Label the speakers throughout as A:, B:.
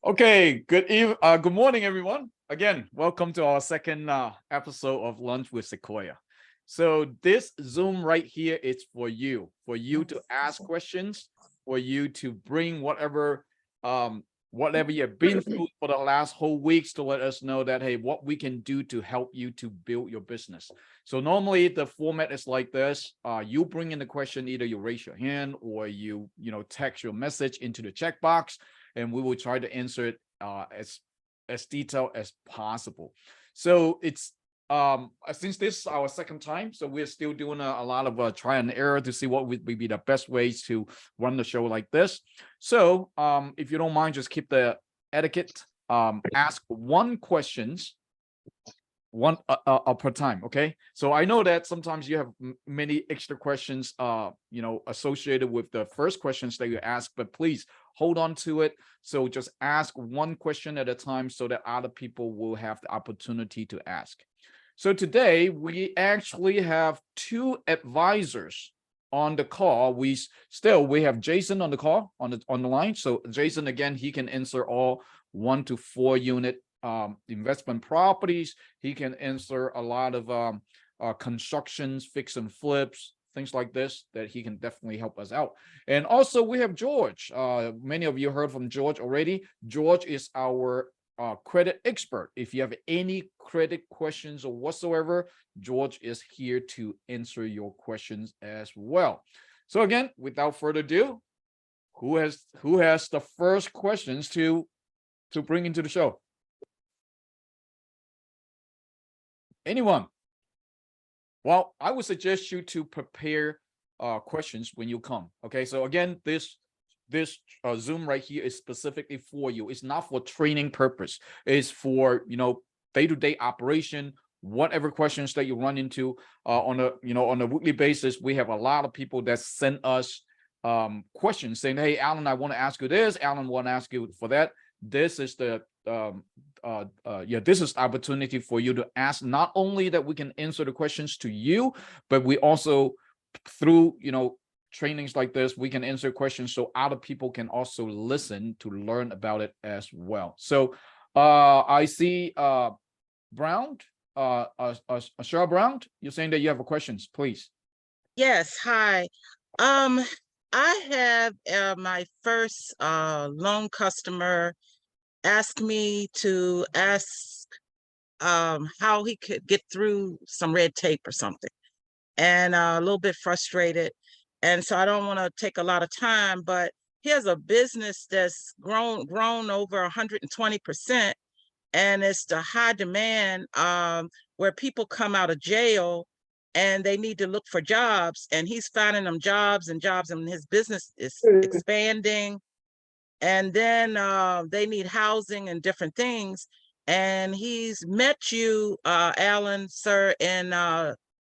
A: Okay, good morning, everyone. Again, welcome to our second episode of Lunch with Sequoia. So this Zoom right here is for you to ask questions, for you to bring whatever you've been through for the last whole weeks to let us know that, hey, what we can do to help you to build your business. So normally the format is like this. You bring in the question, either you raise your hand or you text your message into the check box, and we will try to answer it as detailed as possible. So it's since this is our second time, so we're still doing a lot of try and error to see what would be the best ways to run the show like this. So if you don't mind, just keep the etiquette. Ask one questions per time. Okay, so I know that sometimes you have many extra questions associated with the first questions that you ask, but please hold on to it. So just ask one question at a time so that other people will have the opportunity to ask. So today we actually have two advisors on the call. We have Jason on the call on the line. So Jason, again, he can answer all 1 to 4 unit investment properties. He can answer a lot of constructions, fix and flips, things like this, that he can definitely help us out. And also we have George. Many of you heard from George already. George is our credit expert. If you have any credit questions or whatsoever, George is here to answer your questions as well. So again, without further ado, who has the first questions to bring into the show? Anyone? Well, I would suggest you to prepare questions when you come. Okay, so again, this Zoom right here is specifically for you. It's not for training purpose. It's for day-to-day operation. Whatever questions that you run into on a weekly basis, we have a lot of people that send us questions saying, "Hey, Alan, I want to ask you this. Alan, want to ask you for that." This is the this is the opportunity for you to ask. Not only that we can answer the questions to you, but we also, through trainings like this, we can answer questions so other people can also listen to learn about it as well. So I see Brown, Cheryl Brown, you're saying that you have a questions, please.
B: Yes, hi. I have my first loan customer ask me to ask how he could get through some red tape or something, and a little bit frustrated. And so I don't want to take a lot of time, but he has a business that's grown over 120%, and it's the high demand where people come out of jail and they need to look for jobs, and he's finding them jobs, and his business is expanding. And then they need housing and different things. And he's met you, Alan, sir, in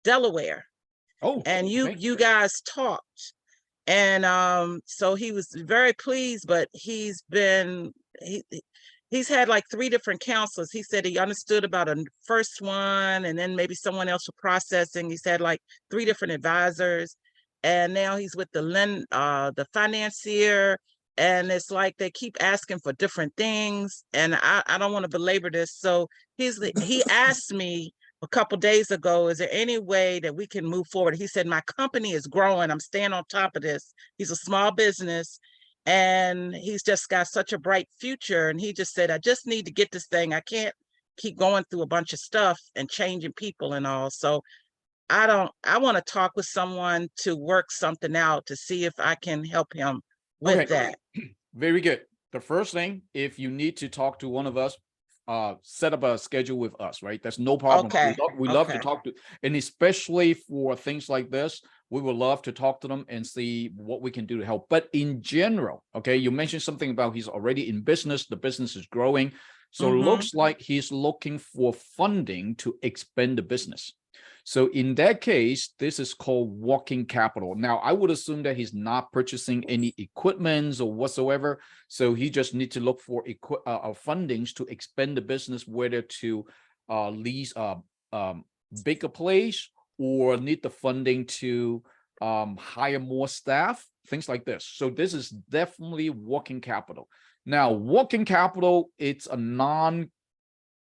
B: Delaware.
A: Oh,
B: and
A: okay.
B: you guys talked. And so he was very pleased, but he's had like 3 different counselors. He said he understood about a first one, and then maybe someone else for processing. He's had like 3 different advisors, and now he's with the financier. And it's like they keep asking for different things, and I don't want to belabor this. So he asked me a couple days ago, is there any way that we can move forward? He said, my company is growing. I'm staying on top of this. He's a small business, and he's just got such a bright future. And he just said, I just need to get this thing. I can't keep going through a bunch of stuff and changing people and all. So I want to talk with someone to work something out to see if I can help him with that.
A: Very good. The first thing, if you need to talk to one of us, set up a schedule with us, right? That's no problem.
B: Okay.
A: We love to talk to, and especially for things like this, we would love to talk to them and see what we can do to help. But in general, okay, you mentioned something about he's already in business, the business is growing. So it looks like he's looking for funding to expand the business. So in that case, this is called working capital. Now, I would assume that he's not purchasing any equipment or whatsoever. So he just needs to look for fundings to expand the business, whether to lease a bigger place or need the funding to hire more staff, things like this. So this is definitely working capital. Now, working capital, it's a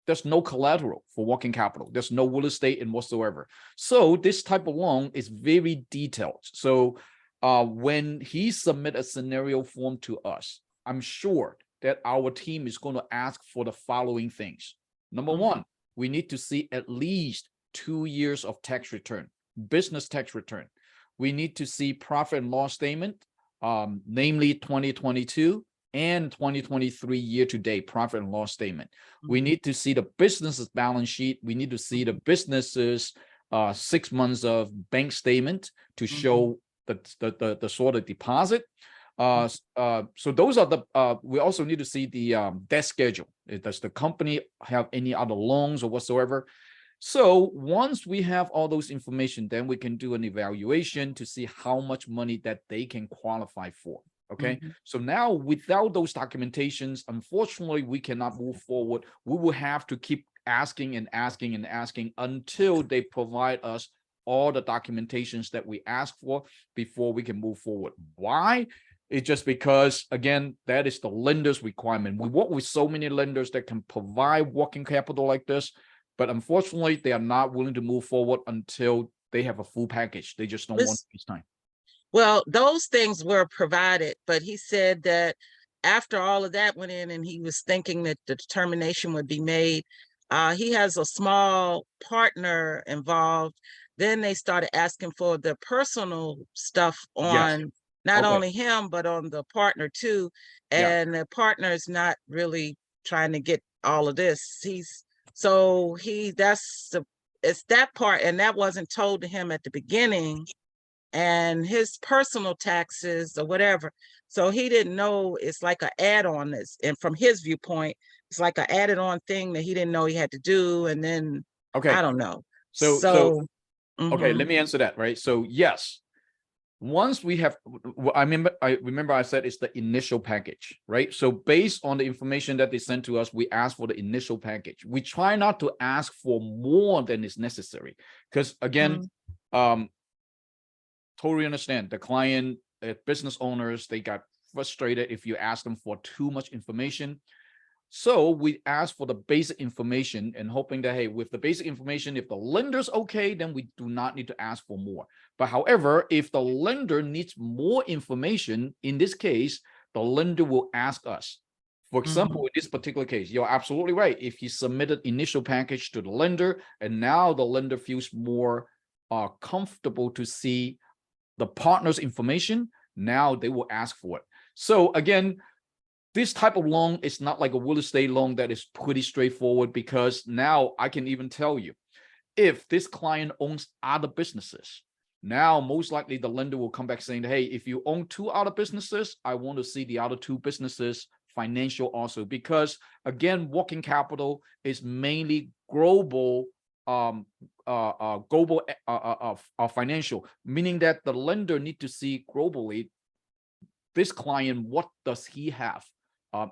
A: there's no collateral for working capital. There's no real estate in whatsoever. So this type of loan is very detailed. So when he submit a scenario form to us, I'm sure that our team is going to ask for the following things. Number one, we need to see at least 2 years of tax return, business tax return. We need to see profit and loss statement, namely 2022 and 2023 year-to-date profit and loss statement. We need to see the business's balance sheet. We need to see the business's 6 months of bank statement to show the sort of deposit. So those are the, we also need to see the debt schedule. Does the company have any other loans or whatsoever? So once we have all those information, then we can do an evaluation to see how much money that they can qualify for. Okay. So now without those documentations, unfortunately, we cannot move forward. We will have to keep asking and asking and asking until they provide us all the documentations that we ask for before we can move forward. Why? It's just because, again, that is the lender's requirement. We work with so many lenders that can provide working capital like this, but unfortunately, they are not willing to move forward until they have a full package. They just don't want to waste time.
B: Well, those things were provided, but he said that after all of that went in and he was thinking that the determination would be made, he has a small partner involved. Then they started asking for the personal stuff on not only him, but on the partner too. And the partner is not really trying to get all of this. It's that part, and that wasn't told to him at the beginning, and his personal taxes or whatever. So he didn't know it's like an add-on. And from his viewpoint, it's like an added on thing that he didn't know he had to do. And then I don't know.
A: So okay, let me answer that, right? So yes, once we have, I remember I said it's the initial package, right? So based on the information that they sent to us, we ask for the initial package. We try not to ask for more than is necessary, because again, totally understand the client, business owners, they got frustrated if you ask them for too much information. So we ask for the basic information and hoping that, hey, with the basic information, if the lender's okay, then we do not need to ask for more. But however, if the lender needs more information, in this case, the lender will ask us. For example, in this particular case, you're absolutely right. If he submitted initial package to the lender and now the lender feels more comfortable to see the partner's information, now they will ask for it. So again, this type of loan is not like a real estate loan that is pretty straightforward, because now I can even tell you, if this client owns other businesses, now most likely the lender will come back saying, hey, if you own 2 other businesses, I want to see the other 2 businesses financial also, because again, working capital is mainly global financial, meaning that the lender need to see globally this client, what does he have?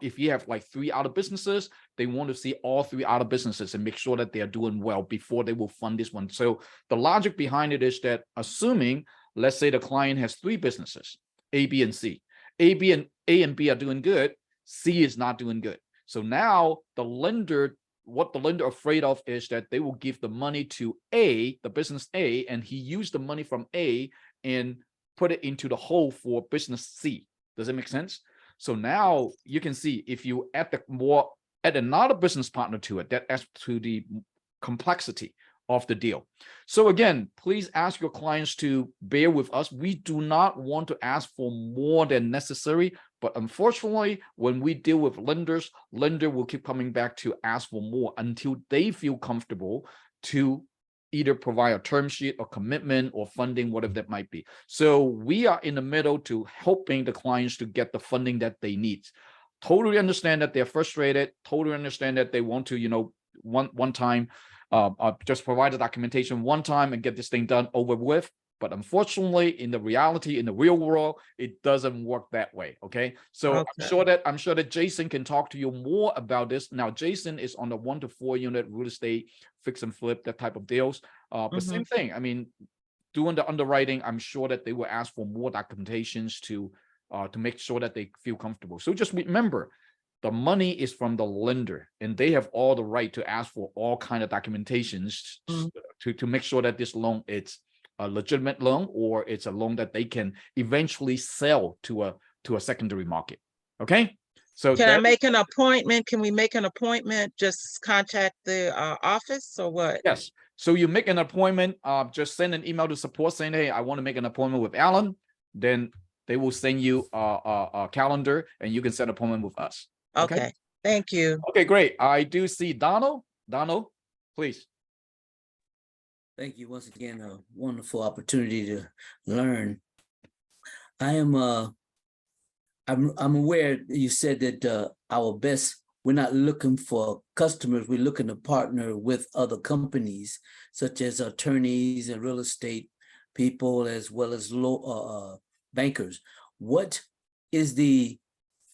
A: If he have like 3 other businesses, they want to see all 3 other businesses and make sure that they are doing well before they will fund this one. So the logic behind it is that, assuming, let's say the client has 3 businesses, A, B, and C. A and B are doing good, C is not doing good. So now the lender, what the lender afraid of is that they will give the money to A, the business A, and he used the money from A and put it into the hole for business C. Does it make sense? So now you can see, if you add another business partner to it, that adds to the complexity of the deal. So again, please ask your clients to bear with us. We do not want to ask for more than necessary, but unfortunately, when we deal with lenders, lender will keep coming back to ask for more until they feel comfortable to either provide a term sheet or commitment or funding, whatever that might be. So we are in the middle to helping the clients to get the funding that they need. Totally understand that they're frustrated. Totally understand that they want to, one time, just provide the documentation one time and get this thing done over with. But unfortunately, in the reality, in the real world, it doesn't work that way. Okay. So I'm sure that Jason can talk to you more about this. Now, Jason is on the 1 to 4 unit real estate, fix and flip, that type of deals. But same thing. I mean, doing the underwriting, I'm sure that they will ask for more documentations to make sure that they feel comfortable. So just remember, the money is from the lender, and they have all the right to ask for all kind of documentations to make sure that this loan is a legitimate loan, or it's a loan that they can eventually sell to a secondary market. Okay. So
B: Can I make an appointment? Can we make an appointment? Just contact the office or what?
A: Yes. So you make an appointment, just send an email to support saying, hey, I want to make an appointment with Alan. Then they will send you a calendar and you can set an appointment with us.
B: Okay. Thank you.
A: Okay, great. I do see Donald. Donald, please.
C: Thank you once again. A wonderful opportunity to learn. I'm aware you said that we're not looking for customers, we're looking to partner with other companies such as attorneys and real estate people, as well as bankers. What is the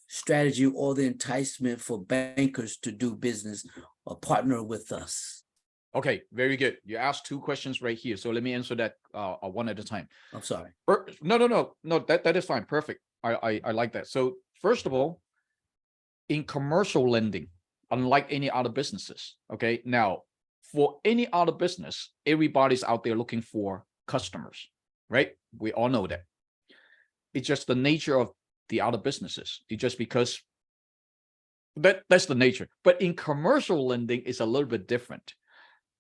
C: strategy or the enticement for bankers to do business or partner with us?
A: Okay, very good. You asked two questions right here. So let me answer that one at a time.
C: I'm sorry.
A: No, that is fine. Perfect. I like that. So first of all, in commercial lending, unlike any other businesses, okay, now for any other business, everybody's out there looking for customers, right? We all know that. It's just the nature of the other businesses. It's just because that's the nature. But in commercial lending, it's a little bit different,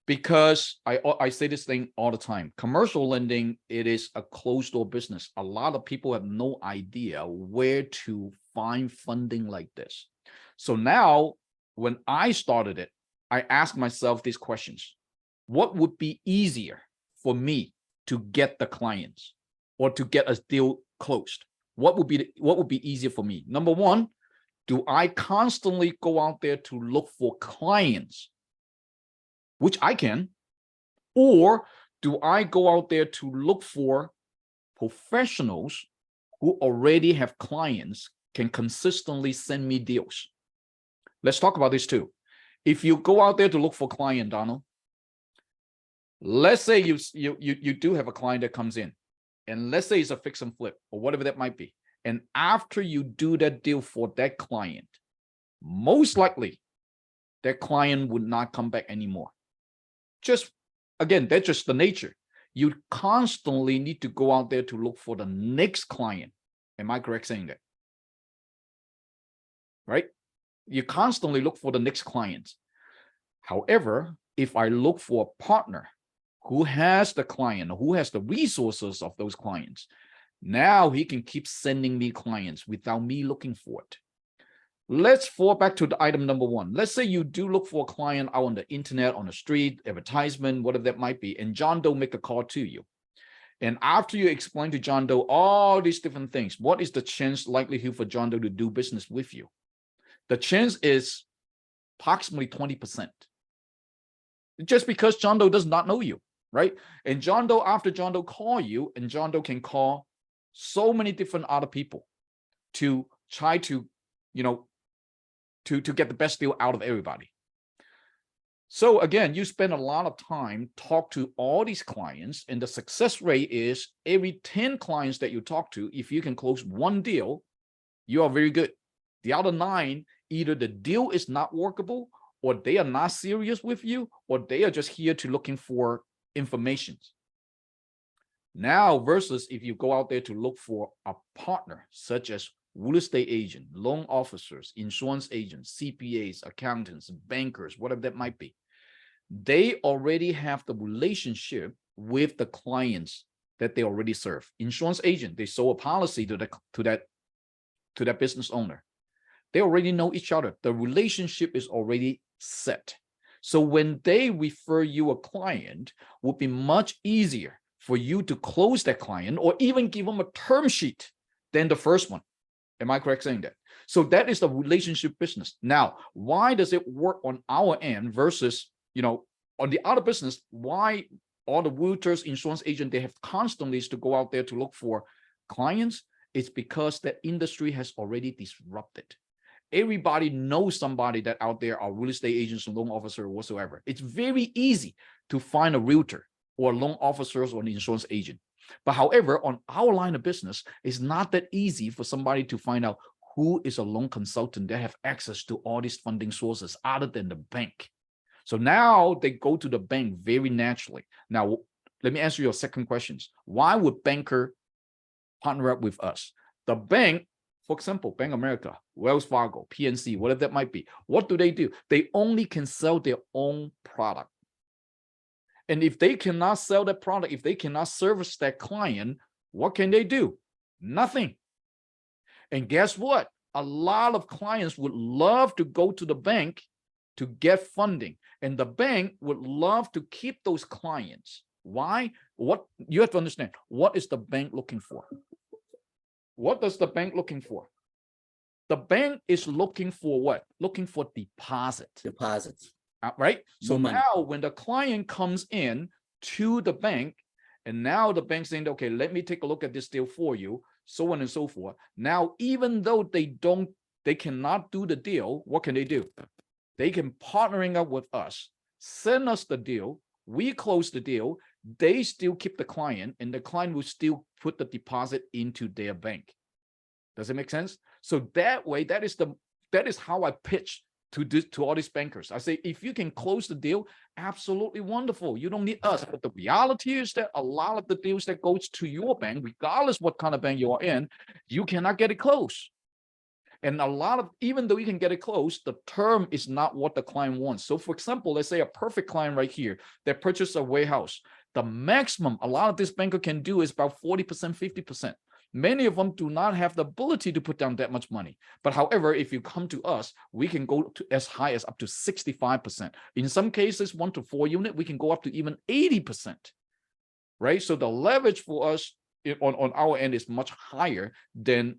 A: because I say this thing all the time. Commercial lending, it is a closed door business. A lot of people have no idea where to find funding like this. So now, when I started it, I asked myself these questions. What would be easier for me to get the clients or to get a deal closed? What would be easier for me? Number one, do I constantly go out there to look for clients, which I can, or do I go out there to look for professionals who already have clients, can consistently send me deals? Let's talk about this too. If you go out there to look for client, Donald, let's say you do have a client that comes in, and let's say it's a fix and flip or whatever that might be. And after you do that deal for that client, most likely that client would not come back anymore. Just again, that's just the nature. You constantly need to go out there to look for the next client. Am I correct saying that? Right? You constantly look for the next client. However, if I look for a partner who has the client, who has the resources of those clients, now he can keep sending me clients without me looking for it. Let's fall back to the item number one. Let's say you do look for a client out on the internet, on the street, advertisement, whatever that might be, and John Doe make a call to you. And after you explain to John Doe all these different things, what is the likelihood for John Doe to do business with you? The chance is approximately 20%. Just because John Doe does not know you, right? And John Doe, after John Doe call you, and John Doe can call so many different other people to try to, to get the best deal out of everybody. So again, you spend a lot of time talk to all these clients, and the success rate is every 10 clients that you talk to, if you can close one deal, you are very good. The other 9, either the deal is not workable, or they are not serious with you, or they are just here to looking for information. Now, versus if you go out there to look for a partner, such as real estate agent, loan officers, insurance agents, CPAs, accountants, bankers, whatever that might be, they already have the relationship with the clients that they already serve. Insurance agent, they sold a policy to that business owner. They already know each other. The relationship is already set. So when they refer you a client, it would be much easier for you to close that client, or even give them a term sheet than the first one. Am I correct saying that? So that is the relationship business. Now, why does it work on our end versus, on the other business? Why all the realtors, insurance agent, they have constantly to go out there to look for clients? It's because the industry has already disrupted. Everybody knows somebody that out there are real estate agents, loan officer, or whatsoever. It's very easy to find a realtor. or loan officers or an insurance agent. But however, on our line of business, it's not that easy for somebody to find out who is a loan consultant that have access to all these funding sources other than the bank. So now they go to the bank very naturally. Now, let me answer your second questions. Why would banker partner up with us? The bank, for example, Bank of America, Wells Fargo, PNC, whatever that might be, what do? They only can sell their own product. And if they cannot sell that product, if they cannot service that client, what can they do? Nothing. And guess what? A lot of clients would love to go to the bank to get funding, and the bank would love to keep those clients. Why? What you have to understand, what is the bank looking for? What does the bank looking for? The bank is looking for what? Looking for deposits. Right? So now when the client comes in to the bank, and now the bank saying, okay, let me take a look at this deal for you, so on and so forth. Now, even though they cannot do the deal, what can they do? They can partnering up with us, send us the deal, we close the deal, they still keep the client, and the client will still put the deposit into their bank. Does it make sense? So that way, that is how I pitch to all these bankers. I say, if you can close the deal, absolutely wonderful. You don't need us. But the reality is that a lot of the deals that goes to your bank, regardless what kind of bank you are in, you cannot get it closed. And a lot of, even though you can get it closed, the term is not what the client wants. So for example, let's say a perfect client right here that purchased a warehouse. The maximum a lot of this banker can do is about 40%, 50%. Many of them do not have the ability to put down that much money. But however, if you come to us, we can go to as high as up to 65%. In some cases, 1 to 4 unit, we can go up to even 80%. Right? So the leverage for us on our end is much higher than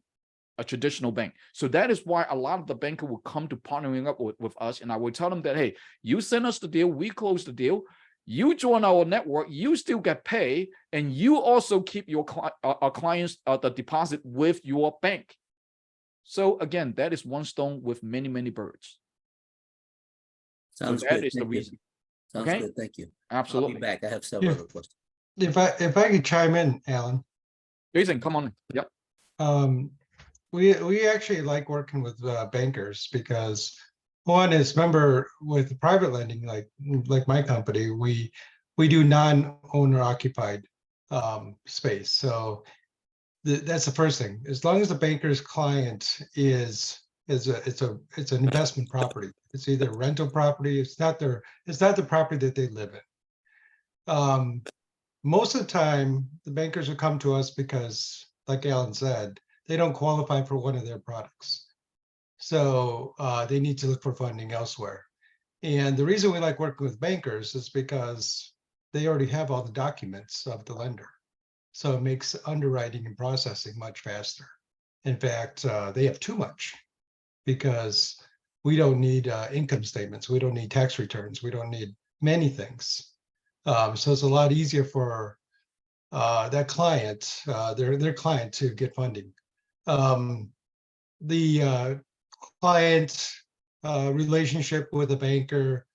A: a traditional bank. So that is why a lot of the banker will come to partnering up with us. And I will tell them that, hey, you send us the deal, we close the deal, you join our network, you still get paid, and you also keep your clients the deposit with your bank. So again, that is one stone with many, many birds.
C: Sounds
A: so
C: good.
A: That is the reason.
C: Sounds
A: Okay?
C: good. Thank you.
A: Absolutely.
C: I'll be back. I have several other questions.
D: If I could chime in, Alan.
A: Jason, come on. Yep.
D: We actually like working with bankers because one is, remember, with private lending, like my company, we do non-owner occupied space. So that's the first thing. As long as the banker's client it's an investment property. It's either rental property. It's not the property that they live in. Most of the time, the bankers will come to us because, like Alan said, they don't qualify for one of their products. So they need to look for funding elsewhere. And the reason we like working with bankers is because they already have all the documents of the lender. So it makes underwriting and processing much faster. In fact, they have too much because we don't need income statements. We don't need tax returns. We don't need many things. So it's a lot easier for that client, their client, to get funding. The client relationship with a banker,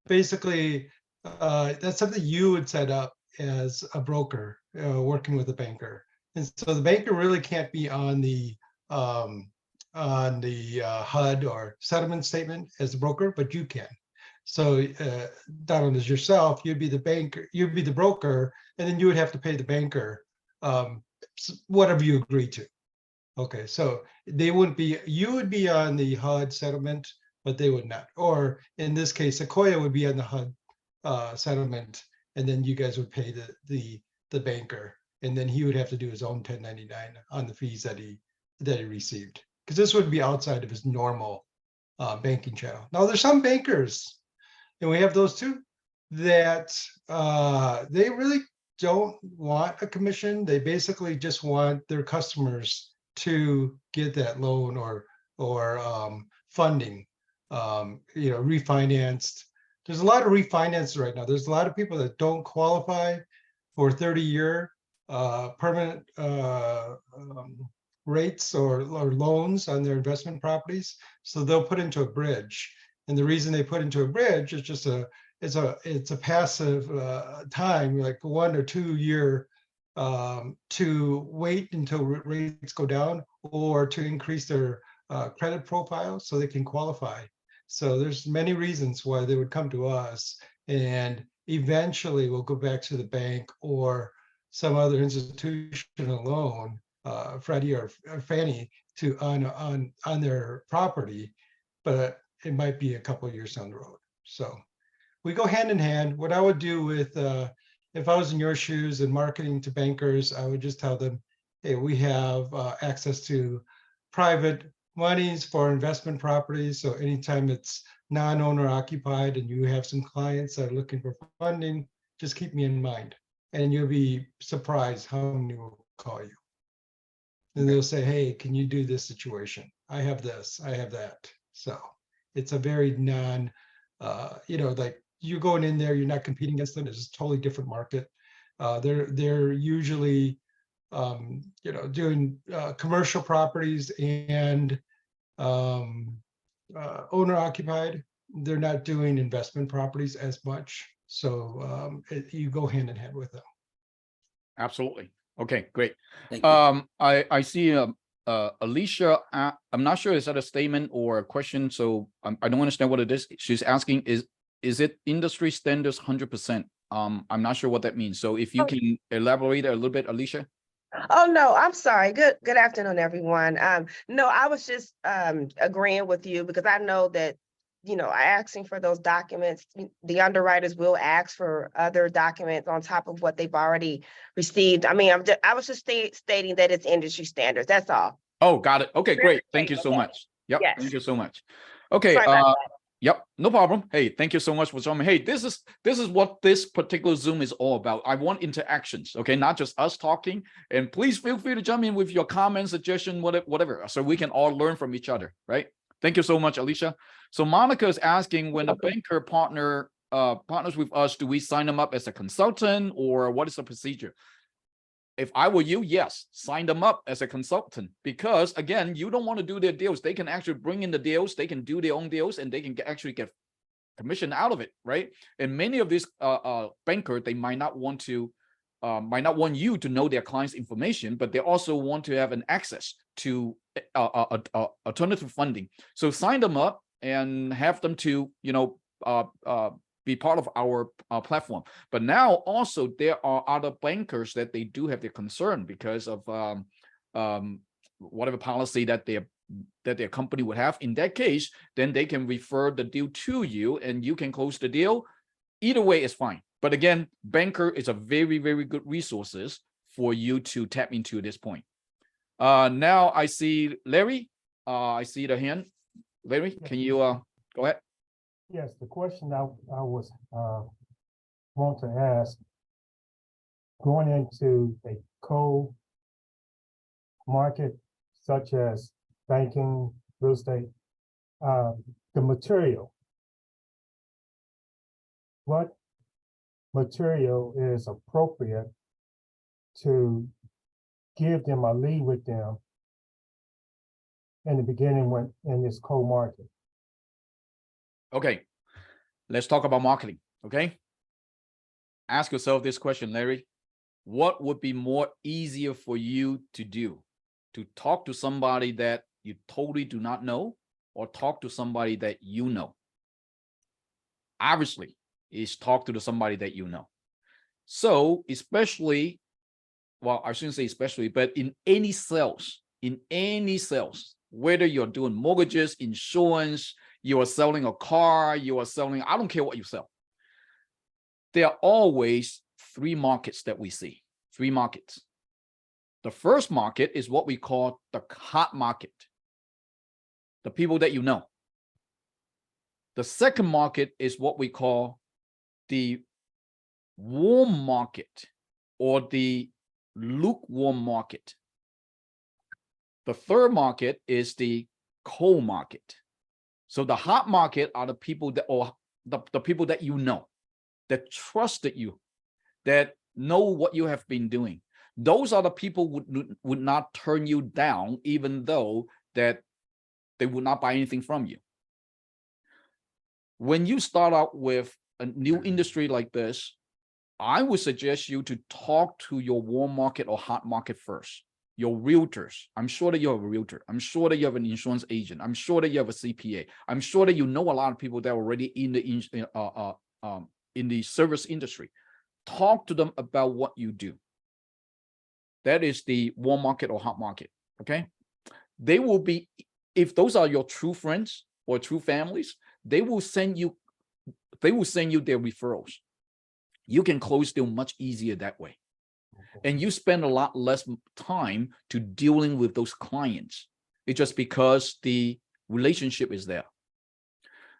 D: basically, that's something you would set up as a broker working with a banker. And so the banker really can't be on the HUD or settlement statement as a broker, but you can. So Donald, as yourself, you'd be the banker, you'd be the broker, and then you would have to pay the banker whatever you agree to. Okay, so they wouldn't be, you would be on the HUD settlement, but they would not. Or in this case, Sequoia would be on the HUD settlement, and then you guys would pay the banker, and then he would have to do his own 1099 on the fees that he received, because this would be outside of his normal banking channel. Now, there's some bankers, and we have those too, that they really don't want a commission. They basically just want their customers to get that loan or funding, refinanced. There's a lot of refinances right now. There's a lot of people that don't qualify for 30-year permanent rates or loans on their investment properties. So they'll put into a bridge. And the reason they put into a bridge is just it's a passive time, like 1 or 2 year to wait until rates go down or to increase their credit profile so they can qualify. So there's many reasons why they would come to us, and eventually we'll go back to the bank or some other institutional loan, Freddie or Fannie, to on their property, but it might be a couple of years down the road. So we go hand in hand. What I would do with, if I was in your shoes and marketing to bankers, I would just tell them, hey, we have access to private monies for investment properties. So anytime it's non-owner occupied and you have some clients that are looking for funding, just keep me in mind. And you'll be surprised how many will call you. And they'll say, hey, can you do this situation? I have this, I have that. So it's a very like you're going in there, you're not competing against them. It's a totally different market. They're usually, doing commercial properties and owner occupied. They're not doing investment properties as much. So you go hand in hand with them.
A: Absolutely. Okay, great.
C: Thank you.
A: I see Alicia. I'm not sure is that a statement or a question, so I don't understand what it is. She's asking, is it industry standards 100%? I'm not sure what that means. So if you can elaborate a little bit, Alicia.
E: Oh, no, I'm sorry. Good afternoon, everyone. No, I was just agreeing with you because I know that, asking for those documents, the underwriters will ask for other documents on top of what they've already received. I mean, I was just stating that it's industry standards. That's all.
A: Oh, got it. Okay,
E: Really
A: great. Thank you so
E: okay.
A: much. Yep.
E: Yes.
A: Thank you so much. Okay.
E: Sorry about that.
A: Yep, no problem. Hey, thank you so much for joining me. Hey, this is what this particular Zoom is all about. I want interactions, okay, not just us talking. And please feel free to jump in with your comments, suggestion, whatever, so we can all learn from each other, right? Thank you so much, Alicia. So Monica is asking, when a banker partners with us, do we sign them up as a consultant, or what is the procedure? If I were you, yes, sign them up as a consultant, because again, you don't want to do their deals. They can actually bring in the deals, they can do their own deals, and they can actually get commission out of it, right? And many of these bankers, they might not want you to know their clients' information, but they also want to have an access to alternative funding. So sign them up and have them to be part of our platform. But now also there are other bankers that they do have their concern because of whatever policy that their company would have. In that case, then they can refer the deal to you and you can close the deal. Either way is fine. But again, banker is a very, very good resources for you to tap into at this point. Now I see Larry. I see the hand. Larry, can you go ahead?
F: Yes, the question I was want to ask, going into a co-market such as banking, real estate, the material. What material is appropriate to give them a lead with them in the beginning when in this co-market?
A: Okay, let's talk about marketing, okay? Ask yourself this question, Larry. What would be more easier for you to do? To talk to somebody that you totally do not know, or talk to somebody that you know? Obviously, is talk to somebody that you know. So especially, well, I shouldn't say especially, but in any sales, whether you're doing mortgages, insurance, you are selling a car, you are selling, I don't care what you sell. There are always three markets that we see, three markets. The first market is what we call the hot market, the people that you know. The second market is what we call the warm market or the lukewarm market. The third market is the cold market. So the hot market are the people that, or the people that you know, that trusted you, that know what you have been doing. Those are the people would not turn you down, even though that they would not buy anything from you. When you start out with a new industry like this, I would suggest you to talk to your warm market or hot market first. Your realtors. I'm sure that you have a realtor. I'm sure that you have an insurance agent. I'm sure that you have a CPA. I'm sure that you know a lot of people that are already in the service industry. Talk to them about what you do. That is the warm market or hot market. Okay. They will be, if those are your true friends or true families, they will send you their referrals. You can close deal much easier that way. And you spend a lot less time to dealing with those clients. It's just because the relationship is there.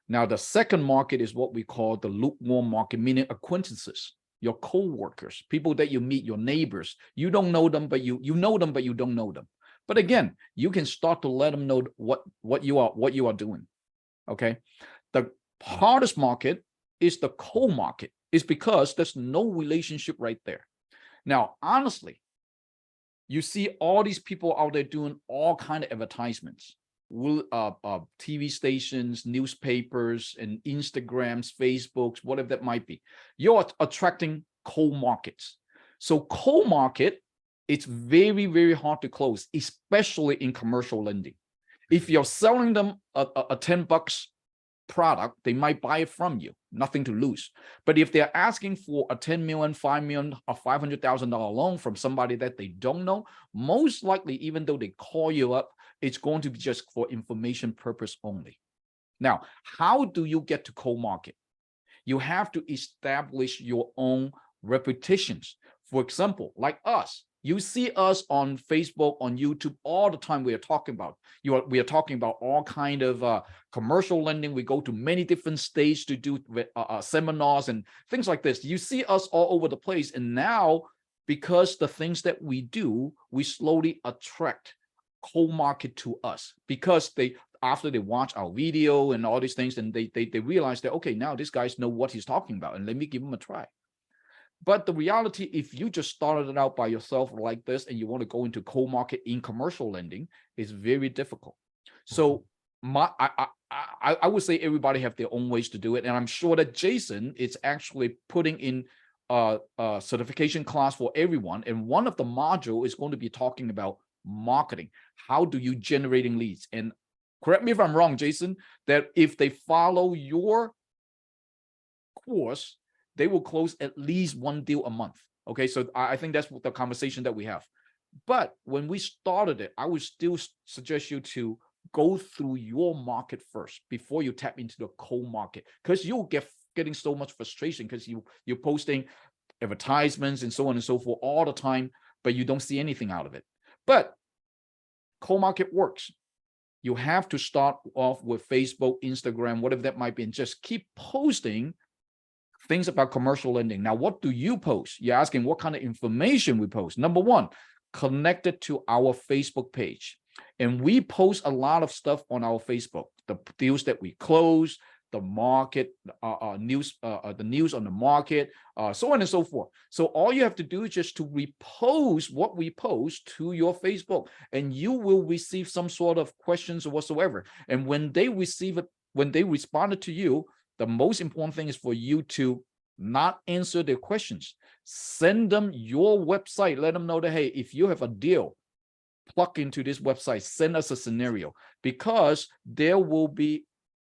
A: Now, the second market is what we call the lukewarm market, meaning acquaintances, your co-workers, people that you meet, your neighbors. You don't know them, but you know them, but you don't know them. But again, you can start to let them know what you are doing. Okay. The hardest market is the cold market. It's because there's no relationship right there. Now, honestly, you see all these people out there doing all kinds of advertisements, TV stations, newspapers, and Instagrams, Facebooks, whatever that might be. You're attracting cold markets. So cold market, it's very, very hard to close, especially in commercial lending. If you're selling them a $10 product, they might buy it from you, nothing to lose. But if they're asking for a 10 million, 5 million, or $500,000 loan from somebody that they don't know, most likely, even though they call you up, it's going to be just for information purpose only. Now, how do you get to cold market? You have to establish your own reputations. For example, like us, you see us on Facebook, on YouTube all the time. We are talking about all kind of commercial lending. We go to many different states to do seminars and things like this. You see us all over the place. And now, because the things that we do, we slowly attract cold market to us, because after they watch our video and all these things, and they realize that, okay, now this guys know what he's talking about, and let me give him a try. But the reality, if you just started it out by yourself like this and you want to go into cold market in commercial lending, is very difficult. So I would say everybody have their own ways to do it. And I'm sure that Jason is actually putting in a certification class for everyone. And one of the module is going to be talking about marketing. How do you generating leads? And correct me if I'm wrong, Jason, that if they follow your course, they will close at least one deal a month. Okay, so I think that's the conversation that we have. But when we started it, I would still suggest you to go through your market first before you tap into the cold market, because you'll getting so much frustration because you're posting advertisements and so on and so forth all the time, but you don't see anything out of it. But cold market works. You have to start off with Facebook, Instagram, whatever that might be, and just keep posting things about commercial lending. Now, what do you post? You're asking what kind of information we post. Number one, connected to our Facebook page. And we post a lot of stuff on our Facebook, the deals that we close, the market, news, the news on the market, so on and so forth. So all you have to do is just to repost what we post to your Facebook, and you will receive some sort of questions or whatsoever. And when they receive it, when they responded to you, the most important thing is for you to not answer their questions. Send them your website. Let them know that, hey, if you have a deal, plug into this website, send us a scenario, because there will be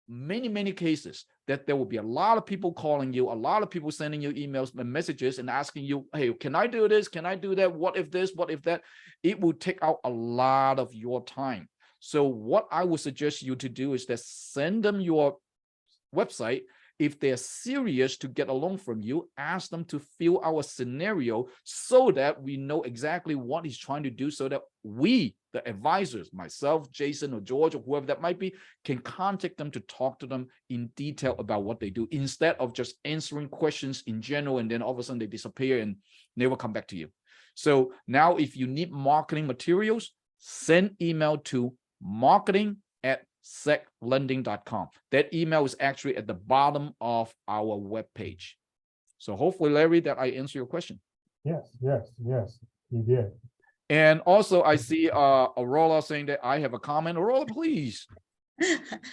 A: many cases that there will be a lot of people calling you, a lot of people sending you emails and messages and asking you, hey, can I do this? Can I do that? What if this? What if that? It will take out a lot of your time. So what I would suggest you to do is that send them your website. If they're serious to get a loan from you, ask them to fill our scenario so that we know exactly what he's trying to do, so that we, the advisors, myself, Jason, or George, or whoever that might be, can contact them to talk to them in detail about what they do, instead of just answering questions in general and then all of a sudden they disappear and never come back to you. So now if you need marketing materials, send email to marketing@seclending.com. That email is actually at the bottom of our webpage. So hopefully, Larry, that I answer your question.
F: Yes, you did.
A: And also I see Aurora saying that I have a comment. Aurora, please.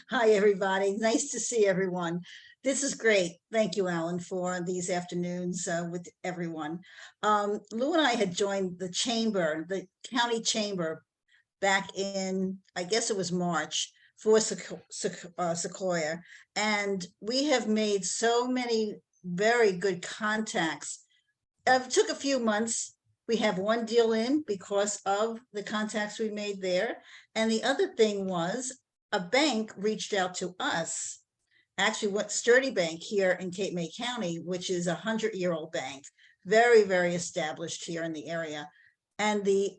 G: Hi, everybody. Nice to see everyone. This is great. Thank you, Alan, for these afternoons with everyone. Lou and I had joined the chamber, the county chamber, back in, I guess it was March, for Sequoia. And we have made so many very good contacts. It took a few months. We have one deal in because of the contacts we made there. And the other thing was a bank reached out to us. Actually, what Sturdy Bank here in Cape May County, which is a 100-year-old bank, very, very established here in the area. And the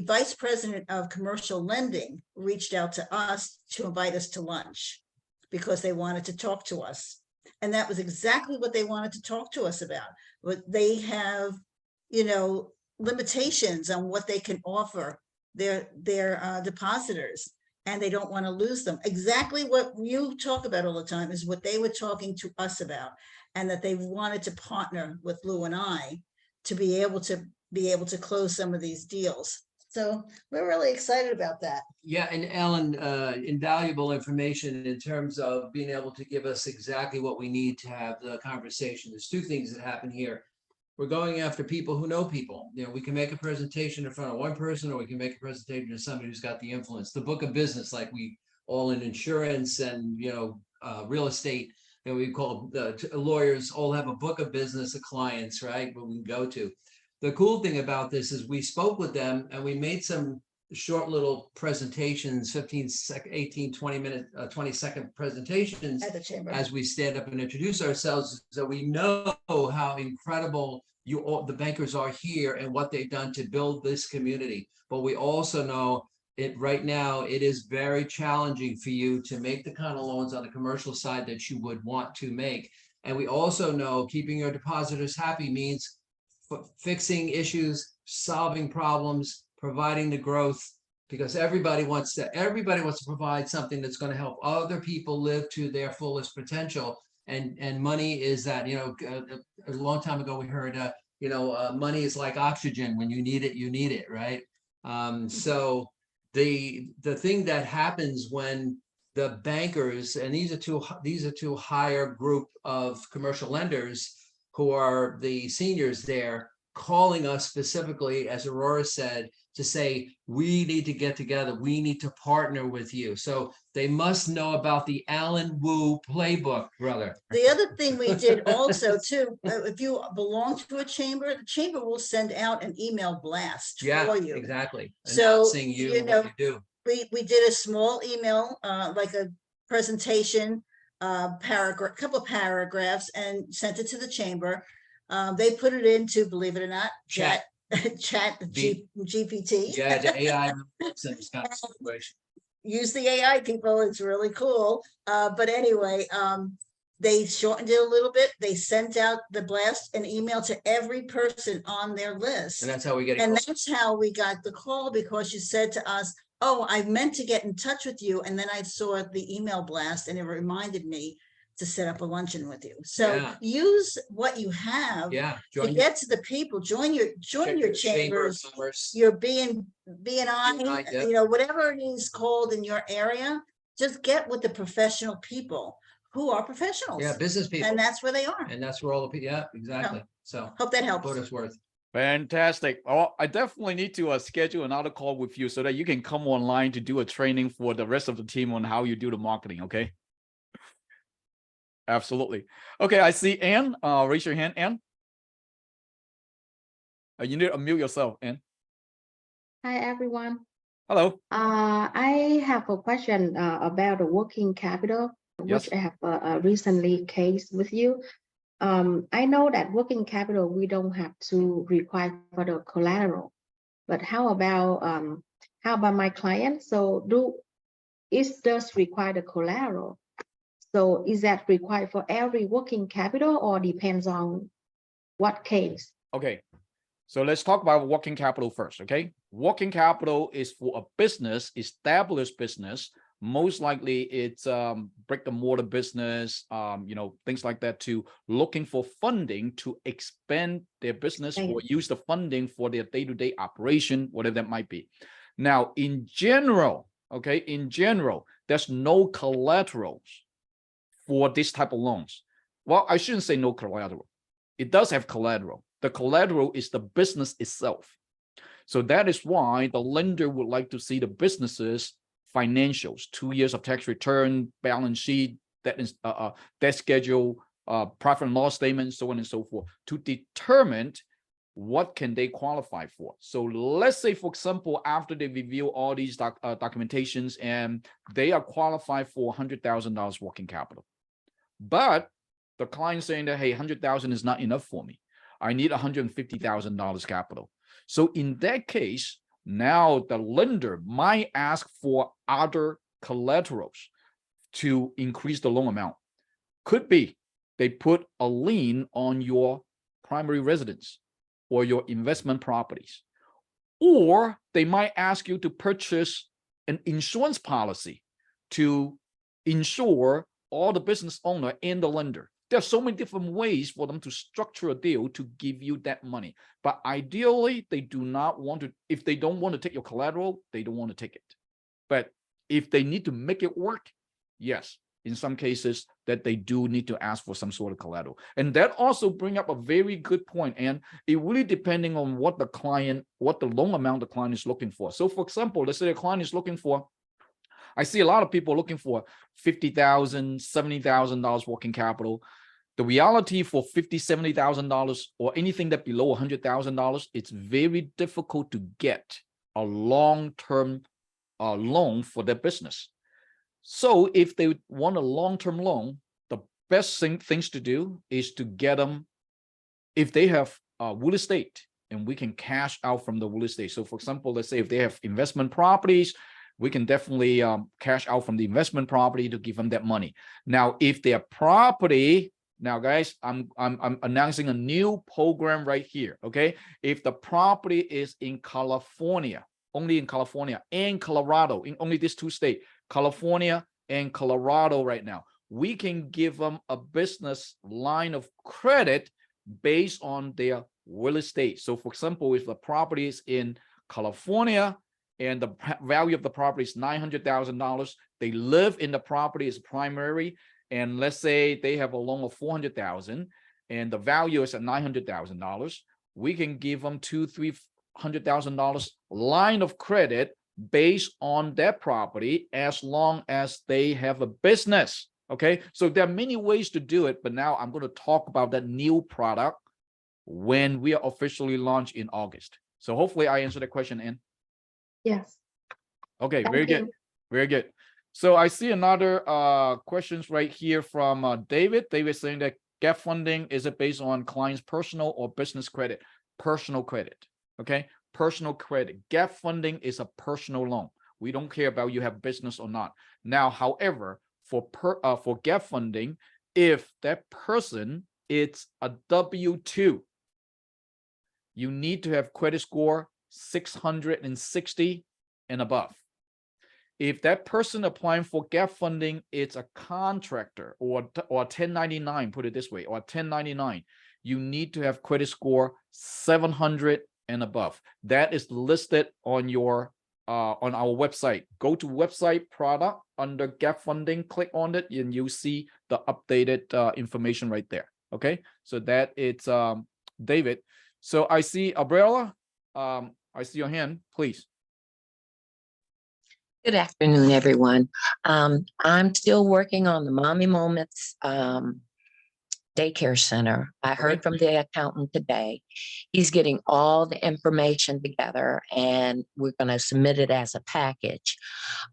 G: vice president of commercial lending reached out to us to invite us to lunch because they wanted to talk to us. And that was exactly what they wanted to talk to us about. But they have, you know, limitations on what they can offer their depositors, and they don't want to lose them. Exactly what you talk about all the time is what they were talking to us about, and that they wanted to partner with Lou and I to be able to close some of these deals. So we're really excited about that.
H: Yeah, and Ellen, invaluable information in terms of being able to give us exactly what we need to have the conversation. There's two things that happen here. We're going after people who know people. You know, we can make a presentation in front of one person, or we can make a presentation to somebody who's got the influence. The book of business, like we all in insurance and, you know, real estate, you know, we call lawyers all have a book of business of clients, right? Where we can go to. The cool thing about this is we spoke with them and we made some short little presentations, 18, 20 second presentations
G: At the chamber.
H: as we stand up and introduce ourselves. So we know how incredible the bankers are here and what they've done to build this community. But we also know right now, it is very challenging for you to make the kind of loans on the commercial side that you would want to make. And we also know keeping your depositors happy means fixing issues, solving problems, providing the growth, because everybody wants to provide something that's going to help other people live to their fullest potential. And money is that, you know, a long time ago we heard, money is like oxygen. When you need it, right? So the thing that happens when the bankers, and these are two higher group of commercial lenders who are the seniors there, calling us specifically, as Aurora said, to say, we need to get together. We need to partner with you. So they must know about the Alan Wu playbook, brother.
G: The other thing we did also too, if you belong to a chamber, the chamber will send out an email blast for you.
H: Exactly.
G: So,
H: announcing you know, what you do.
G: We did a small email, like a presentation, couple of paragraphs, and sent it to the chamber. They put it into, believe it or not, chat GPT.
H: Yeah, the AI works in this kind of situation.
G: Use the AI, people. It's really cool. But anyway, they shortened it a little bit. They sent out the blast and email to every person on their list.
H: And that's how we get it.
G: And that's how we got the call, because you said to us, oh, I meant to get in touch with you. And then I saw the email blast and it reminded me to set up a luncheon with you. So use what you have to get to the people. Join your chambers, your BNI, you know, whatever it is called in your area. Just get with the professional people who are professionals.
H: Yeah, business people.
G: And that's where they are.
H: And that's where all the people, exactly. So
G: hope that helps.
H: What it's worth.
A: Fantastic. Oh, I definitely need to schedule another call with you so that you can come online to do a training for the rest of the team on how you do the marketing. Okay. Absolutely. Okay, I see Anne. Raise your hand, Anne. You need to unmute yourself, Anne.
I: Hi, everyone.
A: Hello.
I: I have a question about the working capital, which I have recently case with you. I know that working capital, we don't have to require for the collateral, but how about my client? So it does require the collateral. So is that required for every working capital or depends on what case? Okay,
A: so let's talk about working capital first, okay? Working capital is for a business, established business. Most likely it's brick and mortar business, things like that, to looking for funding to expand their business or use the funding for their day-to-day operation, whatever that might be. Now, in general, there's no collaterals for this type of loans? Well, I shouldn't say no collateral. It does have collateral. The collateral is the business itself. So that is why the lender would like to see the business's financials, 2 years of tax return, balance sheet, debt schedule, profit and loss statement, so on and so forth, to determine what can they qualify for. So let's say, for example, after they review all these documentations and they are qualified for $100,000 working capital, but the client saying that, hey, 100,000 is not enough for me. I need $150,000 capital. So in that case, now the lender might ask for other collaterals to increase the loan amount. Could be they put a lien on your primary residence or your investment properties, or they might ask you to purchase an insurance policy to insure all the business owner and the lender. There are so many different ways for them to structure a deal to give you that money. But ideally, they do not want to, if they don't want to take your collateral, they don't want to take it. But if they need to make it work, yes, in some cases that they do need to ask for some sort of collateral. And that also brings up a very good point. And it really depending on what the client, what the loan amount the client is looking for. So for example, let's say the client is looking for, I see a lot of people looking for $50,000, $70,000 working capital. The reality for $50,000, $70,000 or anything that below $100,000, it's very difficult to get a long-term loan for their business. So if they want a long-term loan, the best things to do is to get them, if they have real estate and we can cash out from the real estate. So for example, let's say if they have investment properties, we can definitely cash out from the investment property to give them that money. Now, if their property, now guys, I'm announcing a new program right here, okay? If the property is in California, only in California and Colorado, in only these two states, California and Colorado right now, we can give them a business line of credit based on their real estate. So for example, if the property is in California and the value of the property is $900,000, they live in the property as primary, and let's say they have a loan of $400,000 and the value is at $900,000, we can give them $200,000-$300,000 line of credit based on that property as long as they have a business. Okay, so there are many ways to do it, but now I'm going to talk about that new product when we are officially launched in August. So hopefully I answered the question, Ann.
I: Yes.
A: Okay,
I: Thank
A: very good.
I: you.
A: Very good. So I see another questions right here from David. David saying that gap funding, is it based on client's personal or business credit? Personal credit. Okay, personal credit. Gap funding is a personal loan. We don't care about you have business or not. Now, however, for gap funding, if that person is a W-2, you need to have credit score 660 and above. If that person applying for gap funding, it's a contractor or 1099, put it this way, or 1099, you need to have credit score 700 and above. That is listed on your on our website. Go to website product under gap funding, click on it, and you see the updated information right there. Okay, so that it's David. So I see Aurora. I see your hand, please.
J: Good afternoon, everyone. I'm still working on the Mommy Moments daycare center. I heard from the accountant today. He's getting all the information together and we're going to submit it as a package.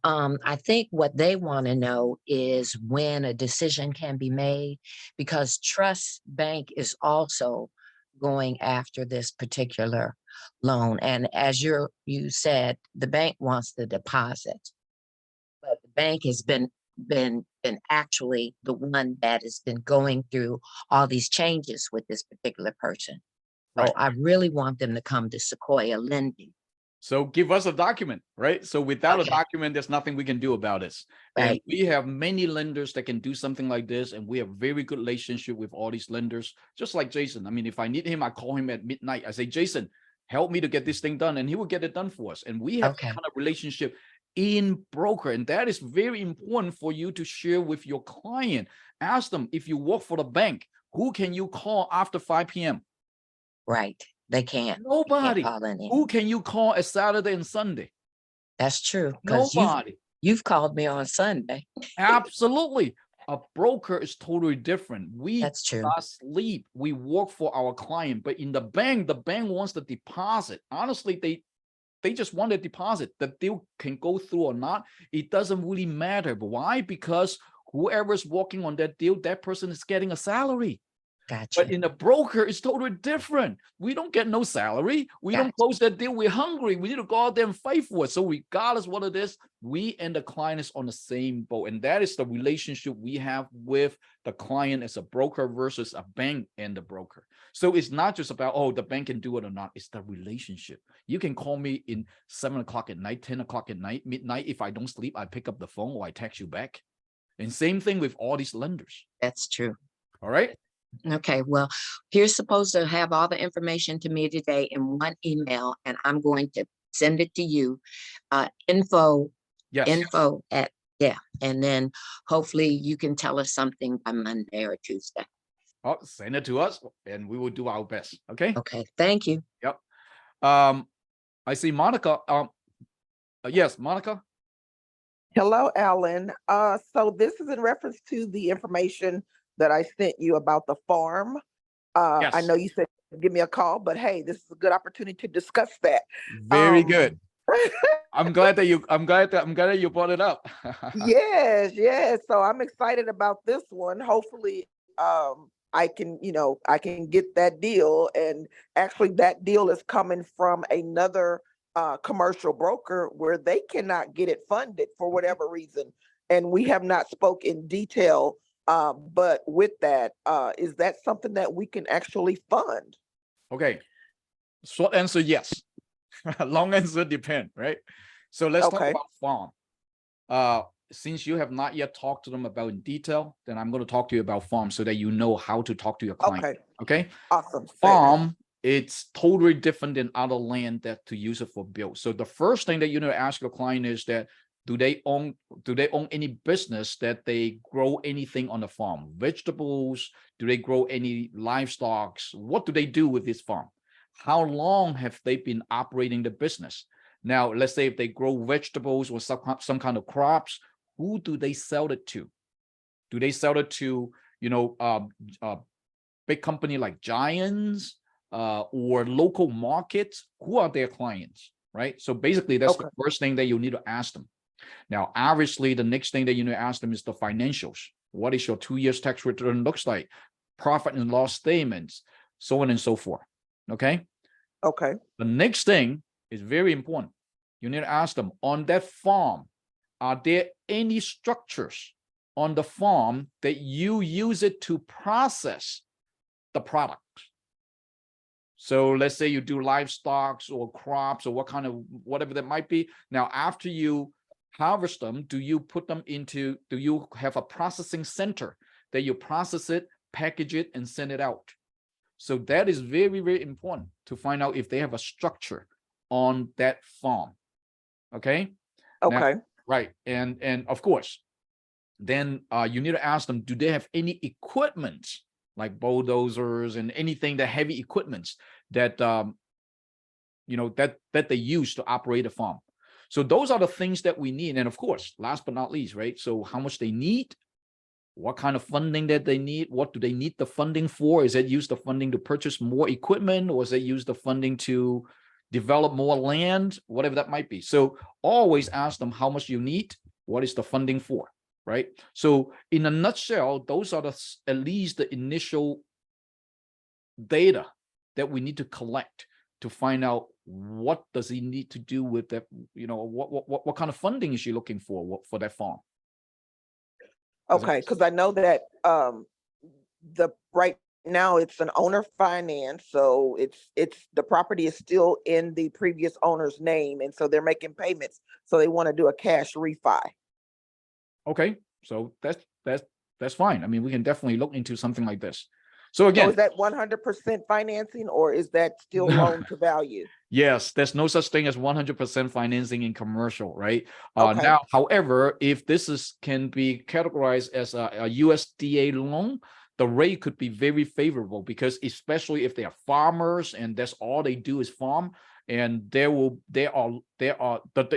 J: I think what they want to know is when a decision can be made, because Trust Bank is also going after this particular loan. And as you said, the bank wants the deposit, but the bank has been actually the one that has been going through all these changes with this particular person. But I really want them to come to Sequoia Lending.
A: So give us a document, right? So without a document, there's nothing we can do about this.
J: Right.
A: And we have many lenders that can do something like this. And we have very good relationship with all these lenders, just like Jason. I mean, if I need him, I call him at midnight. I say, Jason, help me to get this thing done. And he will get it done for us. And we have that kind of relationship. in broker. And that is very important for you to share with your client. Ask them, if you work for the bank, who can you call after 5 p.m.?
J: Right. They can't. They can't
A: Nobody.
J: call in.
A: Who can you call at Saturday and Sunday?
J: That's true. Because
A: Nobody.
J: you've called me on Sunday.
A: Absolutely. A broker is totally different. We
J: That's true.
A: not sleep. We work for our client. But in the bank wants the deposit. Honestly, they just want a deposit. The deal can go through or not. It doesn't really matter. But why? Because whoever's working on that deal, that person is getting a salary.
J: Gotcha.
A: But in a broker, it's totally different. We don't get no salary. We don't close that deal. We're hungry. We need to go out there and fight for it. So regardless what it is, we and the client is on the same boat. And that is the relationship we have with the client as a broker versus a bank and the broker. So it's not just about, oh, the bank can do it or not. It's the relationship. You can call me in 7 o'clock at night, 10 o'clock at night, midnight. If I don't sleep, I pick up the phone or I text you back. And same thing with all these lenders.
J: That's true.
A: All right.
J: Okay, well, you're supposed to have all the information to me today in one email, and I'm going to send it to you. Info at, and then hopefully you can tell us something by Monday or Tuesday.
A: Oh, send it to us and we will do our best. Okay.
J: Okay, thank you.
A: Yep. I see Monica. Yes, Monica.
K: Hello, Alan. So this is in reference to the information that I sent you about the farm.
A: Yes.
K: I know you said give me a call, but hey, this is a good opportunity to discuss that.
A: Very good. I'm glad that you brought it up.
K: Yes. So I'm excited about this one. Hopefully, I can get that deal. And actually that deal is coming from another commercial broker where they cannot get it funded for whatever reason. And we have not spoke in detail. But with that, is that something that we can actually fund?
A: Okay. Short answer, yes. Long answer, depend, right? So let's talk about farm. Since you have not yet talked to them about in detail, then I'm going to talk to you about farm so that you know how to talk to your client. Okay.
K: Awesome.
A: Farm, it's totally different than other land that to use it for build. So the first thing that you need to ask your client is that, do they own any business that they grow anything on the farm? Vegetables? Do they grow any livestock? What do they do with this farm? How long have they been operating the business? Now, let's say if they grow vegetables or some kind of crops, who do they sell it to? Do they sell it to, big company like Giants or local markets? Who are their clients, right? So basically, that's the first thing that you need to ask them. Now, obviously, the next thing that you need to ask them is the financials. What is your 2 years tax return looks like? Profit and loss statements, so on and so forth. Okay. The next thing is very important. You need to ask them, on that farm, are there any structures on the farm that you use it to process the products? So let's say you do livestock or crops or whatever that might be. Now, after you harvest them, do you have a processing center that you process it, package it, and send it out? So that is very, very important to find out if they have a structure on that farm. Okay. Now, right. And of course, then you need to ask them, do they have any equipment like bulldozers and anything, the heavy equipments that that they use to operate a farm? So those are the things that we need. And of course, last but not least, right? So how much they need, what kind of funding that they need, what do they need the funding for? Is it use the funding to purchase more equipment, or is it use the funding to develop more land, whatever that might be? So always ask them how much you need, what is the funding for, right? So in a nutshell, those are at least the initial data that we need to collect to find out what does he need to do with that, what kind of funding is she looking for that farm?
K: Because I know that right now it's an owner finance, so it's the property is still in the previous owner's name, and so they're making payments, so they want to do a cash refi.
A: Okay, so that's fine. I mean, we can definitely look into something like this. So again,
K: is that 100% financing, or is that still loan to value?
A: Yes, there's no such thing as 100% financing in commercial, right?
K: Okay.
A: Now, however, if this can be categorized as a USDA loan, the rate could be very favorable, because especially if they are farmers and that's all they do is farm, and the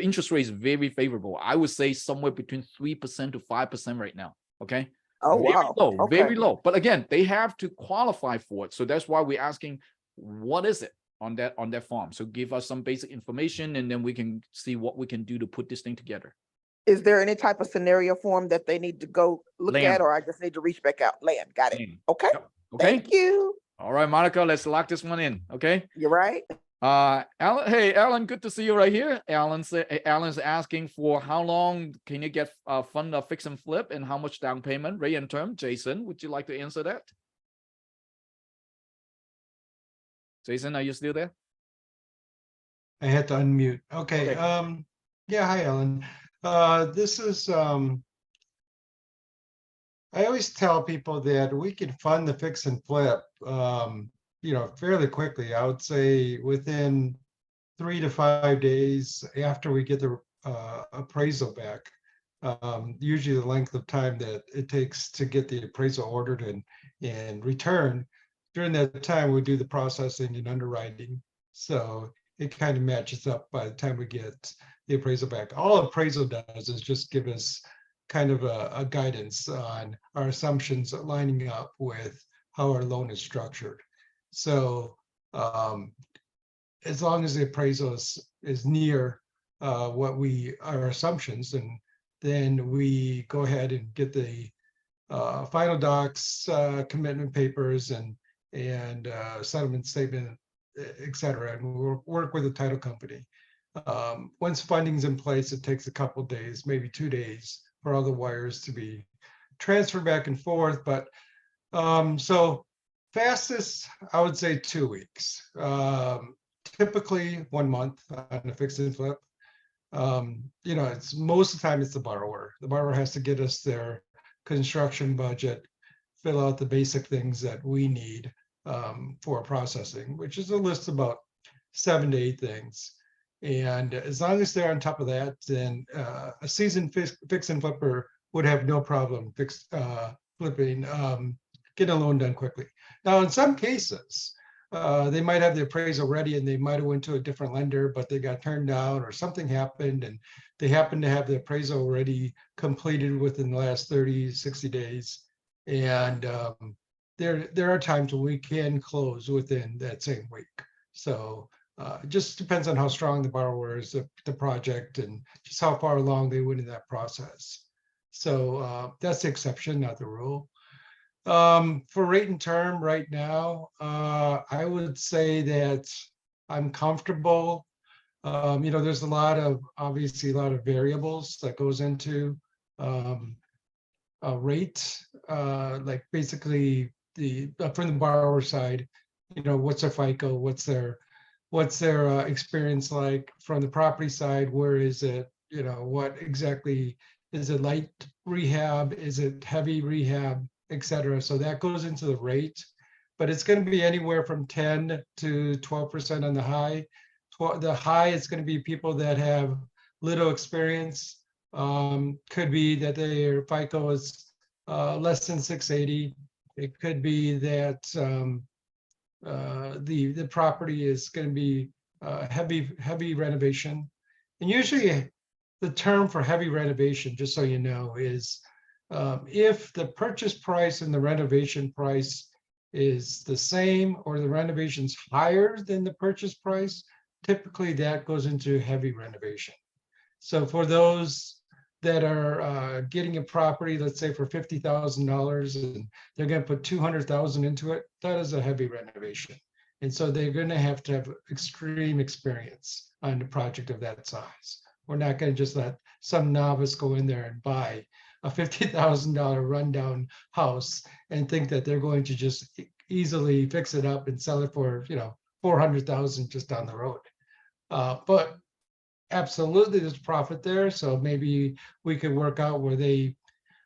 A: interest rate is very favorable. I would say somewhere between 3% to 5% right now. Okay.
K: Oh,
A: Very
K: wow.
A: low,
K: Okay.
A: very low. But again, they have to qualify for it. So that's why we're asking, what is it on that farm? So give us some basic information, and then we can see what we can do to put this thing together.
K: Is there any type of scenario form that they need to go look
A: Land.
K: at, or I just need to reach back out? Land. Got it.
A: Land.
K: Okay.
A: Yep. Okay.
K: Thank you.
A: All right, Monica, let's lock this one in. Okay.
K: You're right.
A: Alan, hey, Alan, good to see you right here. Alan's asking for how long can you get fund a fix and flip, and how much down payment, rate and term. Jason, would you like to answer that? Jason, are you still there?
D: I had to unmute. Okay.
A: Okay.
D: Yeah, hi, Ellen. This is I always tell people that we can fund the fix and flip, fairly quickly. I would say within 3 to 5 days after we get the appraisal back. Usually the length of time that it takes to get the appraisal ordered and returned. During that time, we do the processing and underwriting. So it kind of matches up by the time we get the appraisal back. All appraisal does is just give us kind of a guidance on our assumptions lining up with how our loan is structured. So as long as the appraisal is near our assumptions, and then we go ahead and get the final docs, commitment papers, and settlement statement, et cetera, and we'll work with the title company. Once funding's in place, it takes a couple days, maybe 2 days, for all the wires to be transferred back and forth. But so fastest, I would say 2 weeks. Typically 1 month on a fix and flip. It's most of the time it's the borrower. The borrower has to get us their construction budget, fill out the basic things that we need for processing, which is a list of about 7 to 8 things. And as long as they're on top of that, then a seasoned fix and flipper would have no problem flipping, getting a loan done quickly. Now, in some cases, they might have the appraisal ready and they might have went to a different lender, but they got turned down or something happened, and they happen to have the appraisal already completed within the last 30, 60 days. And there are times when we can close within that same week. So it just depends on how strong the borrower is, the project, and just how far along they went in that process. So that's the exception, not the rule. For rate and term right now, I would say that I'm comfortable. There's obviously a lot of variables that goes into a rate, like basically from the borrower side, what's their FICO, what's their experience like. From the property side, where is it, what exactly is it, light rehab, is it heavy rehab, etc. So that goes into the rate, but it's going to be anywhere from 10 to 12% on the high. The high is going to be people that have little experience. Could be that their FICO is less than 680. It could be that the property is going to be heavy renovation. And usually the term for heavy renovation, just so you know, is if the purchase price and the renovation price is the same, or the renovation's higher than the purchase price, typically that goes into heavy renovation. So for those that are getting a property, let's say for $50,000, and they're going to put $200,000 into it, that is a heavy renovation. And so they're going to have extreme experience on a project of that size. We're not going to just let some novice go in there and buy a $50,000 rundown house and think that they're going to just easily fix it up and sell it for, $400,000 just down the road. But absolutely, there's profit there. So maybe we could work out where we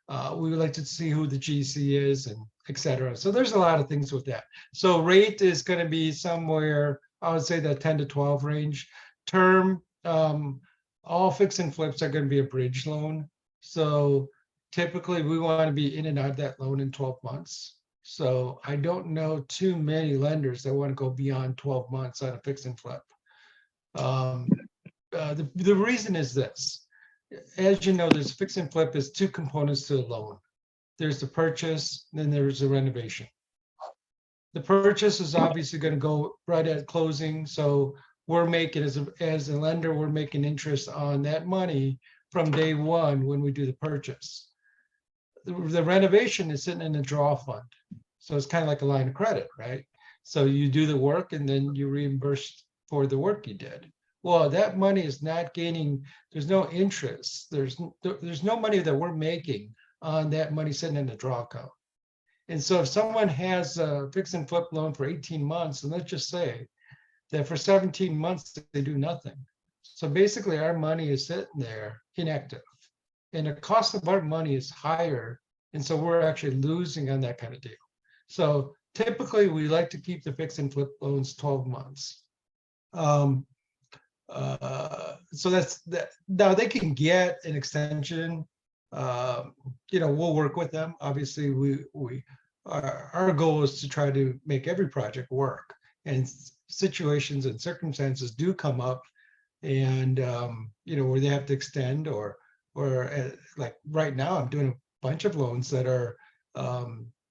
D: would like to see who the GC is, and et cetera. So there's a lot of things with that. So rate is going to be somewhere I would say that 10 to 12 range. Term, all fix and flips are going to be a bridge loan. So typically we want to be in and out of that loan in 12 months. So I don't know too many lenders that want to go beyond 12 months on a fix and flip. The reason is this. As you know, there's fix and flip is two components to a loan. There's the purchase, then there's the renovation. The purchase is obviously going to go right at closing. So we're making, as a lender, we're making interest on that money from day one when we do the purchase. The renovation is sitting in a draw fund. So it's kind of like a line of credit, right? So you do the work and then you reimburse for the work you did. Well, that money is not gaining, there's no interest. There's no money that we're making on that money sitting in the draw account. And so if someone has a fix and flip loan for 18 months, and let's just say that for 17 months, they do nothing. So basically our money is sitting there inactive and the cost of our money is higher. And so we're actually losing on that kind of deal. So typically we like to keep the fix and flip loans 12 months. So that's that. Now they can get an extension. We'll work with them. Obviously, our goal is to try to make every project work. And situations and circumstances do come up, and where they have to extend, or like right now, I'm doing a bunch of loans that are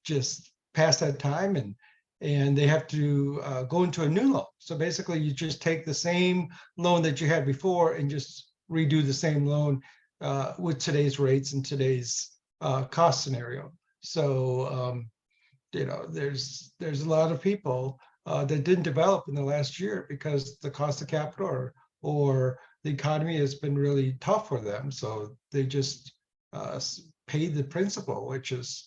D: just past that time, and they have to go into a new loan. So basically you just take the same loan that you had before and just redo the same loan with today's rates and today's cost scenario. So, there's a lot of people that didn't develop in the last year because the cost of capital or the economy has been really tough for them. So they just paid the principal, which is,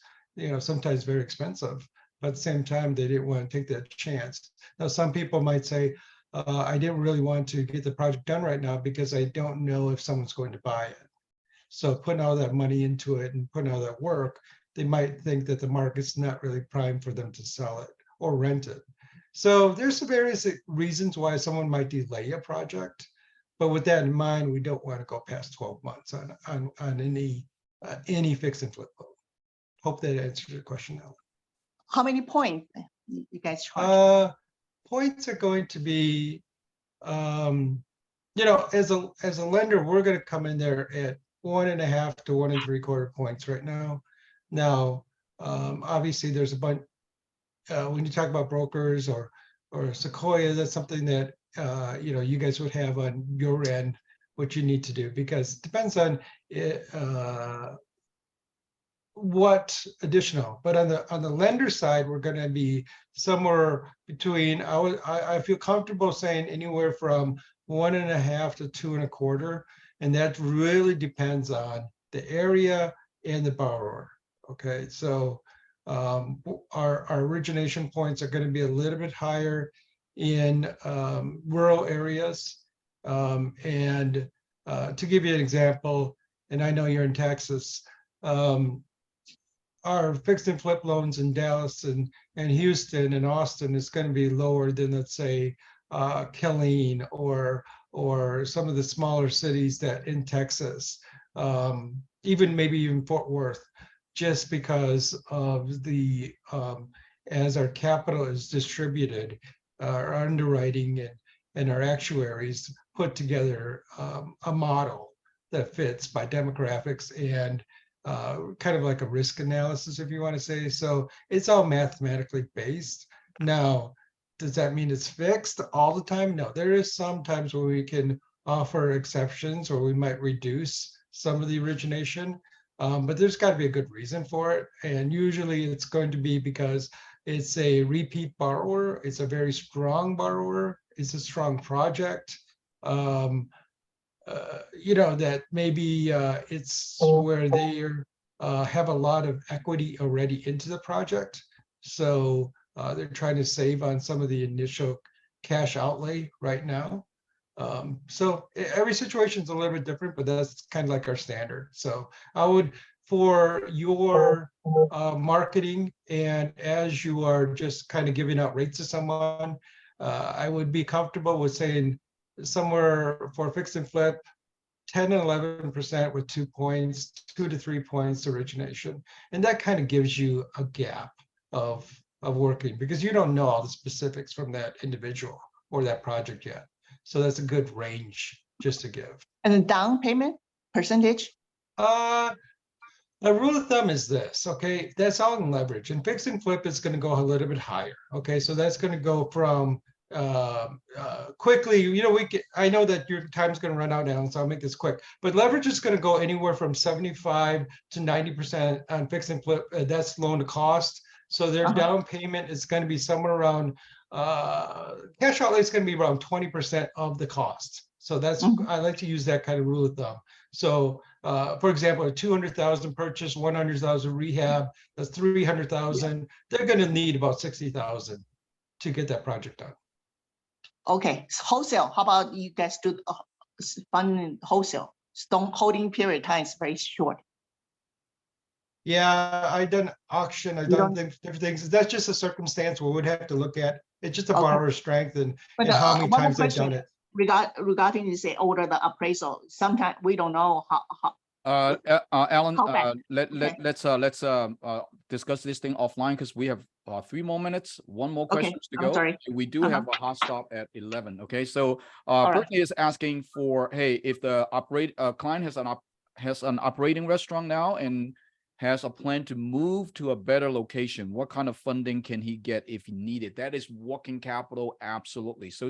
D: sometimes very expensive. But at the same time, they didn't want to take that chance. Now, some people might say, I didn't really want to get the project done right now because I don't know if someone's going to buy it. So putting all that money into it and putting all that work, they might think that the market's not really prime for them to sell it or rent it. So there's some various reasons why someone might delay a project. But with that in mind, we don't want to go past 12 months on any fix and flip loan. Hope that answers your question, Ellen.
L: How many points you guys charge?
D: Points are going to be, as a lender, we're going to come in there at 1.5 to 1 3/4 points right now. Now, obviously, there's a bunch. When you talk about brokers or Sequoia, that's something that you guys would have on your end, what you need to do, because it depends on what additional. But on the lender side, we're going to be somewhere between, I feel comfortable saying anywhere from 1.5 to 2 1/4, and that really depends on the area and the borrower. Okay, so our origination points are going to be a little bit higher in rural areas, and to give you an example, and I know you're in Texas, our fixed and flip loans in Dallas and Houston and Austin is going to be lower than, let's say, Killeen or some of the smaller cities that in Texas, even Fort Worth, just because of the as our capital is distributed, our underwriting and our actuaries put together a model that fits by demographics and kind of like a risk analysis, if you want to say. So it's all mathematically based. Now, does that mean it's fixed all the time? No, there is some times where we can offer exceptions or we might reduce some of the origination, but there's got to be a good reason for it. And usually it's going to be because it's a repeat borrower, it's a very strong borrower, it's a strong project. That maybe it's where they have a lot of equity already into the project. So they're trying to save on some of the initial cash outlay right now. So every situation is a little bit different, but that's kind of like our standard. So I would, for your marketing and as you are just kind of giving out rates to someone, I would be comfortable with saying somewhere for fix and flip, 10 and 11% with 2 points, 2 to 3 points origination. And that kind of gives you a gap of working, because you don't know all the specifics from that individual or that project yet. So that's a good range just to give.
L: And the down payment percentage?
D: The rule of thumb is this, okay? That's all in leverage, and fix and flip is going to go a little bit higher. Okay, so that's going to go from quickly. You know, I know that your time's going to run out now, so I'll make this quick. But leverage is going to go anywhere from 75 to 90% on fix and flip. That's loan to cost. So their down payment is going to be somewhere around. Cash outlay is going to be around 20% of the cost. So that's I like to use that kind of rule of thumb. So for example, a 200,000 purchase, 100,000 rehab, that's 300,000. They're going to need about 60,000 to get that project done.
L: Okay, so wholesale, how about you guys do fund wholesale? Stone holding period time is very short.
D: Yeah, I've done auction, I've done different things. That's just a circumstance we would have to look at. It's just a borrower's strength and how many times they've done it.
L: Regarding you say order the appraisal, sometimes we don't know how.
A: Alan,
L: Okay.
A: let's discuss this thing offline, because we have 3 more minutes, 1 more
L: Okay,
A: questions to
L: I'm
A: go.
L: sorry.
A: We do have a hot stop at 11. Okay, so
L: right.
A: Brittany is asking for, hey, if the client has an operating restaurant now and has a plan to move to a better location, what kind of funding can he get if he needed? That is working capital, absolutely. So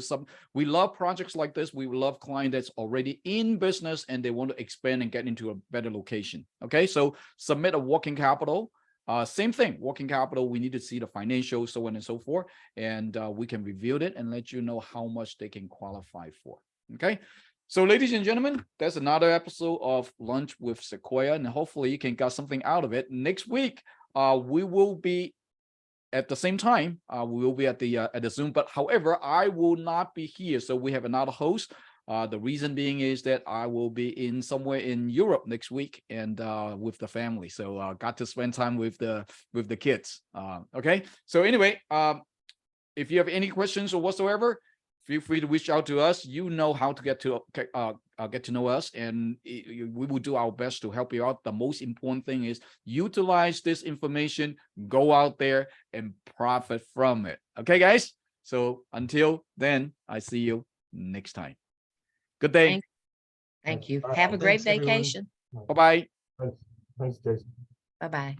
A: we love projects like this. We love client that's already in business and they want to expand and get into a better location. Okay, so submit a working capital. Same thing, working capital. We need to see the financials, so on and so forth, and we can review it and let you know how much they can qualify for. Okay. So, ladies and gentlemen, that's another episode of Lunch with Sequoia, and hopefully you can get something out of it. Next week, we will be at the same time. We will be at the Zoom, but however, I will not be here. So we have another host. The reason being is that I will be in somewhere in Europe next week and with the family. So got to spend time with the kids. Okay. So anyway, if you have any questions or whatsoever, feel free to reach out to us. You know how to get to know us, and we will do our best to help you out. The most important thing is utilize this information, go out there and profit from it. Okay, guys? So until then, I see you next time. Good day.
J: Thank you.
F: Bye.
J: Have a great
D: Thanks, everyone.
J: vacation.
A: Bye-bye.
F: Thanks, Jason.
J: Bye-bye.